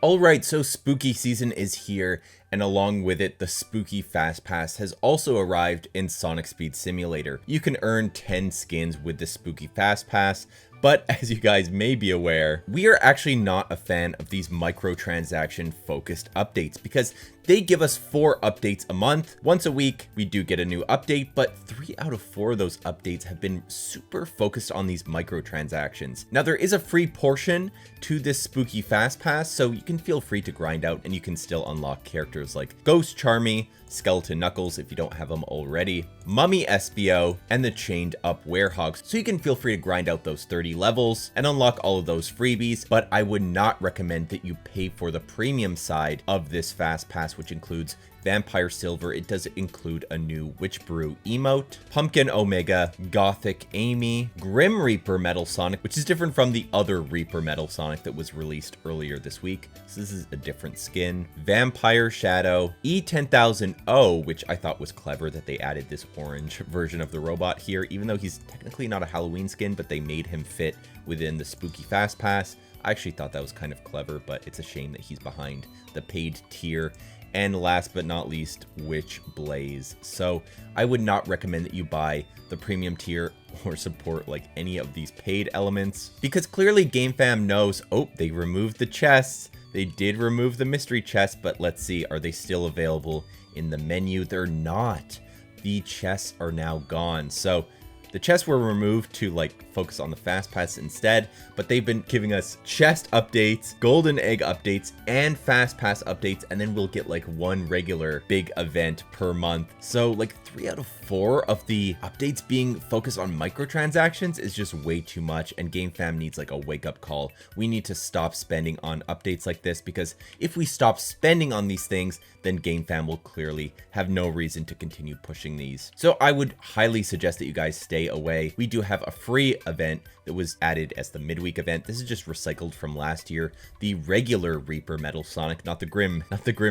Alright, so spooky season is here, and along with it, the spooky fast pass has also arrived in Sonic Speed Simulator. You can earn 10 skins with the spooky fast pass, but as you guys may be aware, we are actually not a fan of these microtransaction focused updates because they give us 4 updates a month. Once a week, we do get a new update, but 3 out of 4 of those updates have been super focused on these microtransactions. Now, there is a free portion to this spooky fast pass, so you can feel free to grind out and you can still unlock characters like Ghost Charmy, Skeleton Knuckles if you don't have them already, Mummy SBO, and the Chained Up Werehog. So you can feel free to grind out those 30 levels and unlock all of those freebies, but I would not recommend that you pay for the premium side of this fast pass, which includes Vampire Silver. It does include a new Witch Brew emote, Pumpkin Omega, Gothic Amy, Grim Reaper Metal Sonic, which is different from the other Reaper Metal Sonic that was released earlier this week. So this is a different skin. Vampire Shadow, E10000O, which I thought was clever that they added this orange version of the robot here, even though he's technically not a Halloween skin, but they made him fit within the spooky fast pass. I actually thought that was kind of clever, but it's a shame that he's behind the paid tier. And last but not least, Witch Blaze. So I would not recommend that you buy the premium tier or support like any of these paid elements, because clearly GameFam knows, oh, they removed the chests. They did remove the mystery chest, but let's see, are they still available in the menu? They're not. The chests are now gone. So the chests were removed to like focus on the fast pass instead, but they've been giving us chest updates, golden egg updates, and fast pass updates, and then we'll get like one regular big event per month. So like 3 out of 4 of the updates being focused on microtransactions is just way too much, and GameFam needs like a wake-up call. We need to stop spending on updates like this, because if we stop spending on these things, then GameFam will clearly have no reason to continue pushing these. So I would highly suggest that you guys stay away. We do have a free event that was added as the midweek event. This is just recycled from last year. The regular Reaper Metal Sonic, not the Grim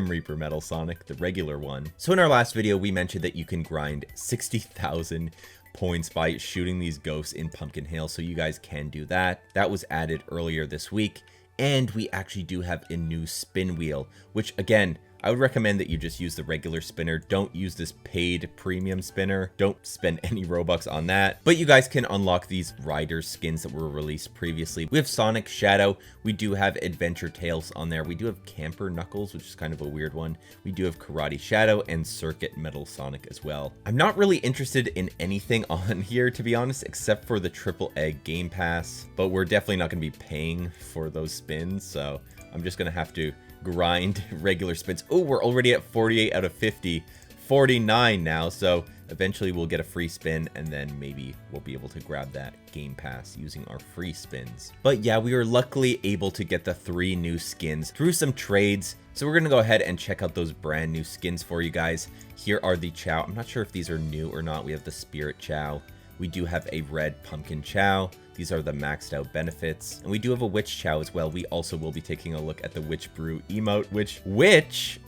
Reaper Metal Sonic, the regular one. So in our last video, we mentioned that you can grind 60,000 points by shooting these ghosts in Pumpkin Hill. So you guys can do that. That was added earlier this week. And we actually do have a new spin wheel, which again, I would recommend that you just use the regular spinner. Don't use this paid premium spinner. Don't spend any Robux on that. But you guys can unlock these rider skins that were released previously. We have Sonic Shadow. We do have Adventure Tales on there. We do have Camper Knuckles, which is kind of a weird one. We do have Karate Shadow and Circuit Metal Sonic as well. I'm not really interested in anything on here, to be honest, except for the Triple Egg Game Pass. But we're definitely not going to be paying for those spins, so I'm just going to have to grind regular spins. Oh, we're already at 48 out of 50, 49 now, so eventually we'll get a free spin, and then maybe we'll be able to grab that game pass using our free spins. But yeah, we were luckily able to get the 3 new skins through some trades, so we're gonna go ahead and check out those brand new skins for you guys. Here are the Chow. I'm not sure if these are new or not. We have the Spirit Chow. We do have a red pumpkin chow. These are the maxed out benefits. And we do have a witch chow as well. We also will be taking a look at the witch brew emote, which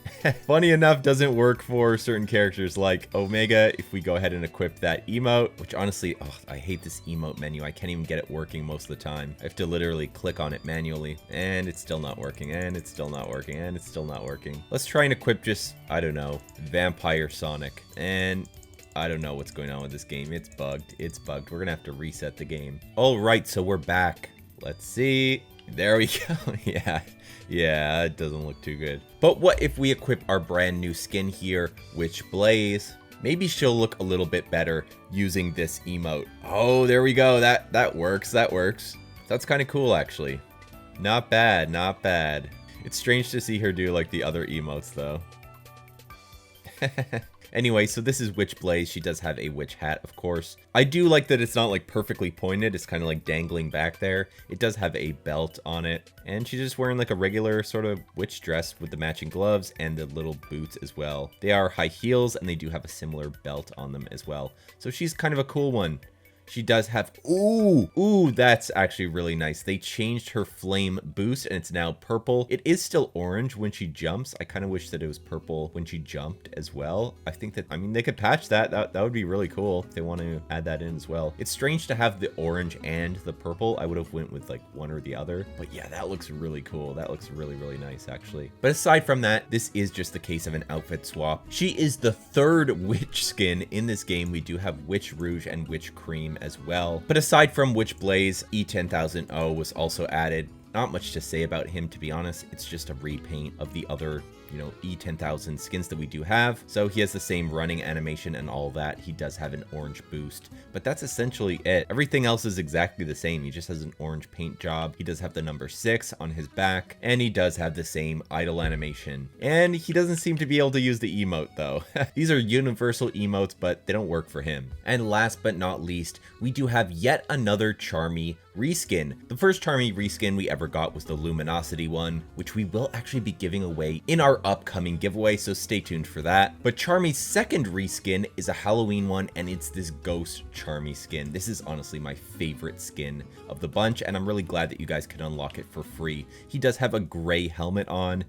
funny enough doesn't work for certain characters like Omega. If we go ahead and equip that emote, which honestly, oh, I hate this emote menu. I can't even get it working most of the time. I have to literally click on it manually, and it's still not working, and it's still not working, and it's still not working. Let's try and equip just, I don't know, Vampire Sonic. And I don't know what's going on with this game. It's bugged. It's bugged. We're gonna have to reset the game. All right, so we're back. Let's see. There we go. Yeah, it doesn't look too good. But what if we equip our brand new skin here, Witch Blaze? Maybe she'll look a little bit better using this emote. Oh, there we go. That works. That works. That's kind of cool, actually. Not bad. Not bad. It's strange to see her do like the other emotes, though. Anyway, so this is Witch Blaze. She does have a witch hat, of course. I do like that it's not like perfectly pointed. It's kind of like dangling back there. It does have a belt on it. And she's just wearing like a regular sort of witch dress with the matching gloves and the little boots as well. They are high heels and they do have a similar belt on them as well. So she's kind of a cool one. She does have, ooh, that's actually really nice. They changed her flame boost and it's now purple. It is still orange when she jumps. I kind of wish that it was purple when she jumped as well. I think that, I mean, they could patch that. That would be really cool if they want to add that in as well. It's strange to have the orange and the purple. I would have went with like one or the other, but yeah, that looks really cool. That looks really, really nice actually. But aside from that, this is just the case of an outfit swap. She is the third witch skin in this game. We do have Witch Rouge and Witch Cream as well. But aside from Witch Blaze, E10000 was also added. Not much to say about him, to be honest. It's just a repaint of the other, you know, E10000 skins that we do have. So he has the same running animation and all that. He does have an orange boost, but that's essentially it. Everything else is exactly the same. He just has an orange paint job. He does have the number 6 on his back, and he does have the same idle animation. And he doesn't seem to be able to use the emote though. These are universal emotes, but they don't work for him. And last but not least, we do have yet another Charmy reskin. The first Charmy reskin we ever got was the Luminosity one, which we will actually be giving away in our upcoming giveaway, so stay tuned for that. But Charmy's second reskin is a Halloween one, and it's this Ghost Charmy skin. This is honestly my favorite skin of the bunch, and I'm really glad that you guys can unlock it for free. He does have a gray helmet on.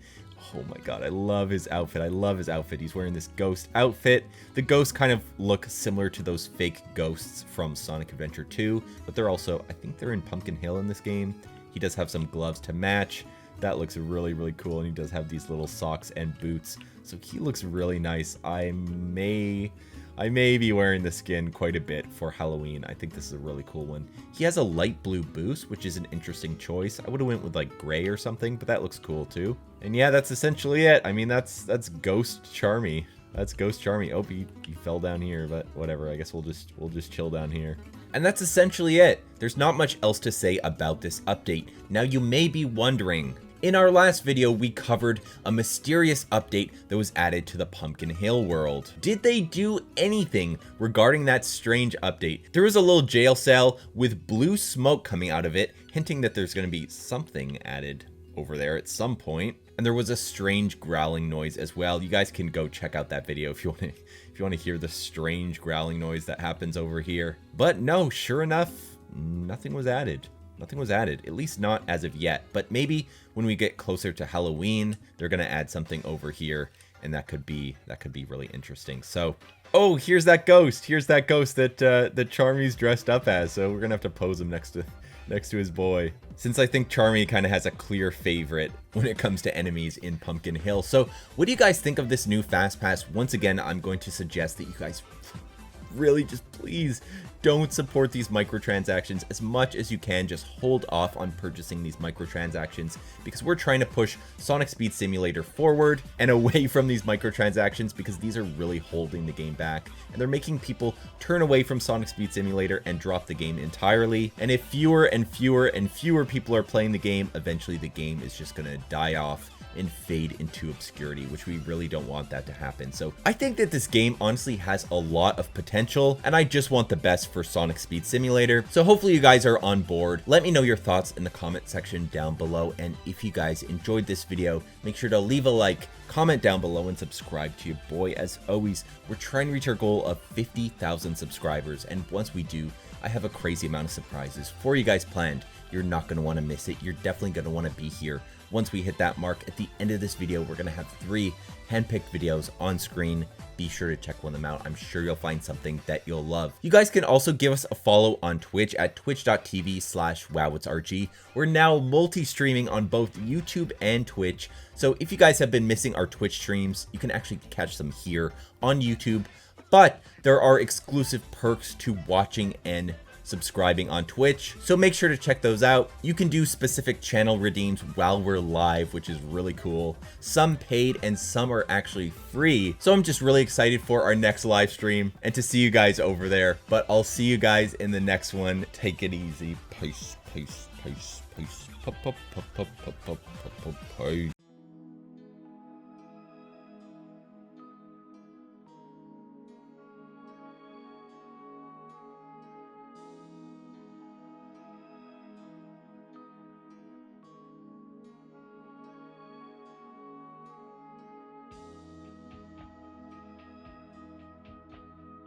Oh my god, I love his outfit. I love his outfit. He's wearing this ghost outfit. The ghosts kind of look similar to those fake ghosts from Sonic Adventure 2, but they're also, I think they're in Pumpkin Hill in this game. He does have some gloves to match. That looks really, really cool, and he does have these little socks and boots, so he looks really nice. I may be wearing the skin quite a bit for Halloween. I think this is a really cool one. He has a light blue boost, which is an interesting choice. I would have went with like gray or something, but that looks cool too. And yeah, that's essentially it. I mean, that's Ghost Charmy. That's Ghost Charmy. Oh, he fell down here, but whatever. I guess we'll just chill down here. And that's essentially it. There's not much else to say about this update. Now you may be wondering, in our last video, we covered a mysterious update that was added to the Pumpkin Hill world. Did they do anything regarding that strange update? There was a little jail cell with blue smoke coming out of it, hinting that there's going to be something added over there at some point. And there was a strange growling noise as well. You guys can go check out that video if you want to hear the strange growling noise that happens over here. But no, sure enough, nothing was added. Nothing was added, at least not as of yet. But maybe when we get closer to Halloween, they're gonna add something over here, and that could be really interesting. So, oh, here's that ghost. Here's that ghost that Charmy's dressed up as. So we're gonna have to pose him next to his boy, since I think Charmy kind of has a clear favorite when it comes to enemies in Pumpkin Hill. So, what do you guys think of this new Fast Pass? Once again, I'm going to suggest that you guys really just please don't support these microtransactions as much as you can. Just hold off on purchasing these microtransactions, because we're trying to push Sonic Speed Simulator forward and away from these microtransactions, because these are really holding the game back and they're making people turn away from Sonic Speed Simulator and drop the game entirely. And if fewer and fewer and fewer people are playing the game, eventually the game is just gonna die off and fade into obscurity, which we really don't want that to happen. So I think that this game honestly has a lot of potential, and I just want the best for Sonic Speed Simulator. So hopefully you guys are on board. Let me know your thoughts in the comment section down below, and if you guys enjoyed this video, make sure to leave a like, comment down below, and subscribe to your boy. As always, we're trying to reach our goal of 50,000 subscribers, and once we do, I have a crazy amount of surprises for you guys planned. You're not going to want to miss it. You're definitely going to want to be here. Once we hit that mark, at the end of this video, we're going to have 3 handpicked videos on screen. Be sure to check one of them out. I'm sure you'll find something that you'll love. You guys can also give us a follow on Twitch at twitch.tv/WowItsRG. We're now multi-streaming on both YouTube and Twitch. So if you guys have been missing our Twitch streams, you can actually catch them here on YouTube. But there are exclusive perks to watching and subscribing on Twitch, so make sure to check those out. You can do specific channel redeems while we're live, which is really cool. Some paid and some are actually free, so I'm just really excited for our next live stream and to see you guys over there. But I'll see you guys in the next one. Take it easy. Peace, peace, peace, peace. Peace.